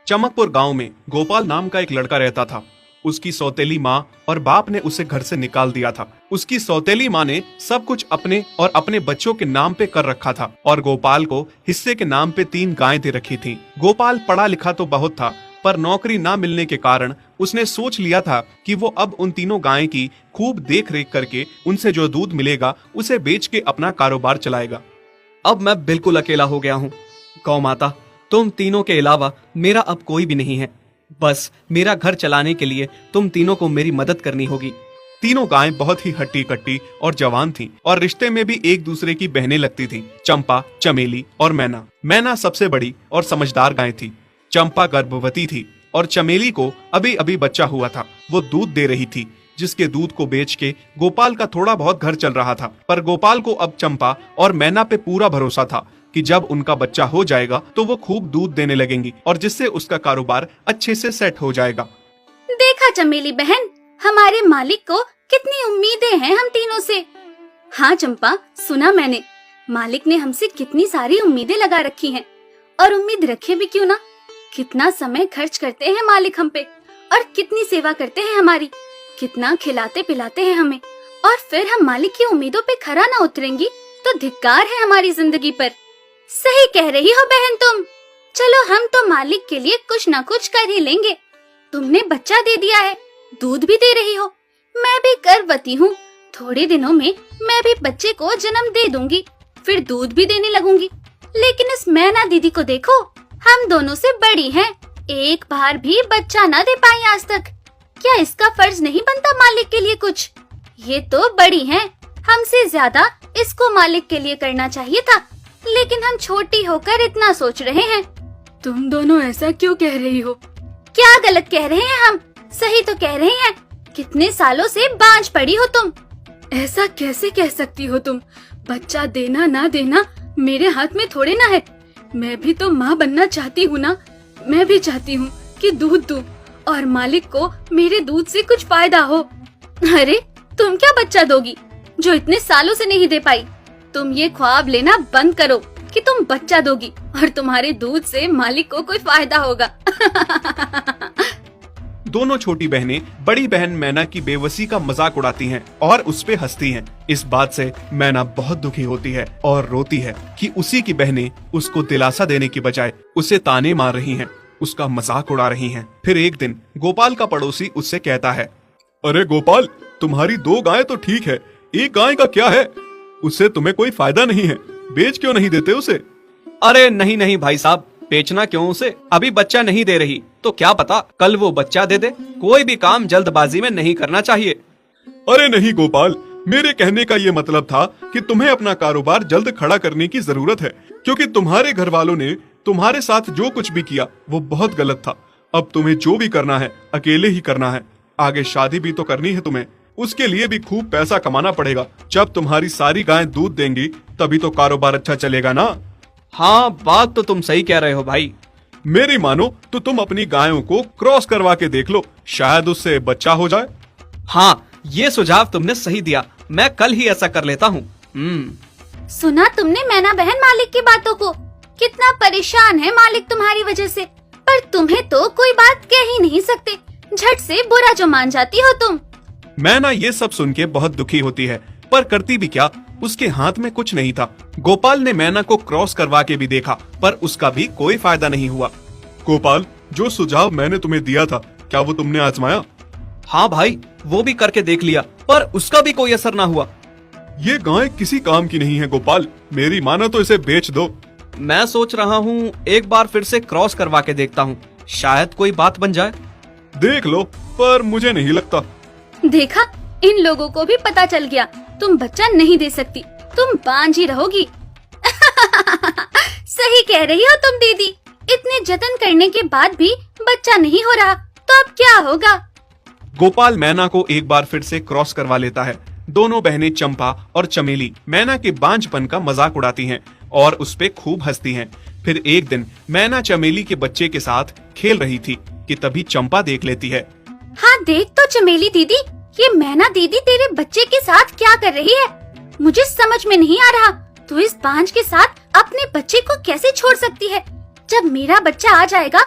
चमकपुर गांव में गोपाल नाम का एक लड़का रहता था। उसकी सौतेली माँ और बाप ने उसे घर से निकाल दिया था। उसकी सौतेली माँ ने सब कुछ अपने और अपने बच्चों के नाम पे कर रखा था और गोपाल को हिस्से के नाम पे 3 गायें दे रखी थीं। गोपाल पढ़ा लिखा तो बहुत था, पर नौकरी ना मिलने के कारण उसने सोच लिया था कि वो अब उन तीनों गायें की खूब देख रेख करके उनसे जो दूध मिलेगा उसे बेच के अपना कारोबार चलाएगा। अब मैं बिल्कुल अकेला हो गया हूँ। गौ माता, तुम तीनों के अलावा मेरा अब कोई भी नहीं है। बस मेरा घर चलाने के लिए तुम तीनों को मेरी मदद करनी होगी। तीनों गायें बहुत ही हट्टी कट्टी और जवान थीं और रिश्ते में भी एक दूसरे की बहनें लगती थीं। चंपा, चमेली और मैना। मैना सबसे बड़ी और समझदार गाय थी। चंपा गर्भवती थी और चमेली को अभी अभी बच्चा हुआ था। वो दूध दे रही थी, जिसके दूध को बेच के गोपाल का थोड़ा बहुत घर चल रहा था। पर गोपाल को अब चंपा और मैना पे पूरा भरोसा था कि जब उनका बच्चा हो जाएगा तो वो खूब दूध देने लगेंगी और जिससे उसका कारोबार अच्छे से सेट हो जाएगा। देखा चमेली बहन, हमारे मालिक को कितनी उम्मीदें हैं हम तीनों से। हाँ चंपा, सुना मैंने, मालिक ने हमसे कितनी सारी उम्मीदें लगा रखी हैं। और उम्मीद रखे भी क्यों ना, कितना समय खर्च करते हैं मालिक हम पे और कितनी सेवा करते हैं हमारी, कितना खिलाते पिलाते हैं हमें। और फिर हम मालिक की उम्मीदों पे खरा ना उतरेंगी तो धिक्कार है हमारी जिंदगी पर। सही कह रही हो बहन तुम। चलो हम तो मालिक के लिए कुछ ना कुछ कर ही लेंगे। तुमने बच्चा दे दिया है, दूध भी दे रही हो, मैं भी गर्भवती हूँ। थोड़े दिनों में मैं भी बच्चे को जन्म दे दूंगी, फिर दूध भी देने लगूंगी। लेकिन इस मैना दीदी को देखो, हम दोनों से बड़ी हैं, एक बार भी बच्चा ना दे पाई आज तक। क्या इसका फर्ज नहीं बनता मालिक के लिए कुछ? ये तो बड़ी हैं, हमसे ज्यादा इसको मालिक के लिए करना चाहिए था, लेकिन हम छोटी होकर इतना सोच रहे हैं। तुम दोनों ऐसा क्यों कह रही हो? क्या गलत कह रहे हैं हम? सही तो कह रहे हैं। कितने सालों से बांझ पड़ी हो तुम। ऐसा कैसे कह सकती हो तुम? बच्चा देना ना देना मेरे हाथ में थोड़े ना है। मैं भी तो माँ बनना चाहती हूँ ना। मैं भी चाहती हूँ कि दूध दूँ और मालिक को मेरे दूध से कुछ फायदा हो। अरे तुम क्या बच्चा दोगी जो इतने सालों से नहीं दे पाई? तुम ये ख्वाब लेना बंद करो कि तुम बच्चा दोगी और तुम्हारे दूध से मालिक को कोई फायदा होगा। दोनों छोटी बहनें बड़ी बहन मैना की बेबसी का मजाक उड़ाती हैं और उस पे हंसती हैं। इस बात से मैना बहुत दुखी होती है और रोती है कि उसी की बहनें उसको दिलासा देने की बजाय उसे ताने मार रही हैं, उसका मजाक उड़ा रही हैं। फिर एक दिन गोपाल का पड़ोसी उससे कहता है, अरे गोपाल, तुम्हारी 2 गायें तो ठीक है, एक गाय का क्या है? उससे तुम्हें कोई फायदा नहीं है, बेच क्यों नहीं देते उसे? अरे नहीं नहीं भाई साहब, बेचना क्यों उसे? अभी बच्चा नहीं दे रही तो क्या पता कल वो बच्चा दे दे। कोई भी काम जल्दबाजी में नहीं करना चाहिए। अरे नहीं गोपाल, मेरे कहने का ये मतलब था कि तुम्हें अपना कारोबार जल्द खड़ा करने की जरूरत है, क्योंकि तुम्हारे घर वालों ने तुम्हारे साथ जो कुछ भी किया वो बहुत गलत था। अब तुम्हें जो भी करना है अकेले ही करना है। आगे शादी भी तो करनी है तुम्हें, उसके लिए भी खूब पैसा कमाना पड़ेगा। जब तुम्हारी सारी गायें दूध देंगी तभी तो कारोबार अच्छा चलेगा ना। हाँ, बात तो तुम सही कह रहे हो भाई। मेरी मानो तो तुम अपनी गायों को क्रॉस करवा के देख लो, शायद उससे बच्चा हो जाए। हाँ, ये सुझाव तुमने सही दिया, मैं कल ही ऐसा कर लेता हूँ। सुना तुमने मैना बहन मालिक की बातों को? कितना परेशान है मालिक तुम्हारी वजह से, पर तुम्हें तो कोई बात कह ही नहीं सकते, झट से बुरा जो मान जाती हो तुम। मैना ये सब सुन के बहुत दुखी होती है, पर करती भी क्या, उसके हाथ में कुछ नहीं था। गोपाल ने मैना को क्रॉस करवा के भी देखा, पर उसका भी कोई फायदा नहीं हुआ। गोपाल, जो सुझाव मैंने तुम्हें दिया था, क्या वो तुमने आजमाया? हाँ भाई, वो भी करके देख लिया, पर उसका भी कोई असर ना हुआ। ये गाय किसी काम की नहीं है गोपाल, मेरी मानो तो इसे बेच दो। मैं सोच रहा हूँ एक बार फिर से क्रॉस करवा के देखता हूँ, शायद कोई बात बन जाए। देख लो, पर मुझे नहीं लगता। देखा, इन लोगों को भी पता चल गया तुम बच्चा नहीं दे सकती, तुम बांझ ही रहोगी। सही कह रही हो तुम दीदी, इतने जतन करने के बाद भी बच्चा नहीं हो रहा तो अब क्या होगा? गोपाल मैना को एक बार फिर से क्रॉस करवा लेता है। दोनों बहनें चंपा और चमेली मैना के बांझपन का मजाक उड़ाती हैं और उस पे खूब हंसती हैं। फिर एक दिन मैना चमेली के बच्चे के साथ खेल रही थी कि तभी चंपा देख लेती है। हाँ देख तो चमेली दीदी, ये मैना दीदी तेरे बच्चे के साथ क्या कर रही है? मुझे समझ में नहीं आ रहा, तू इस बांझ के साथ अपने बच्चे को कैसे छोड़ सकती है? जब मेरा बच्चा आ जाएगा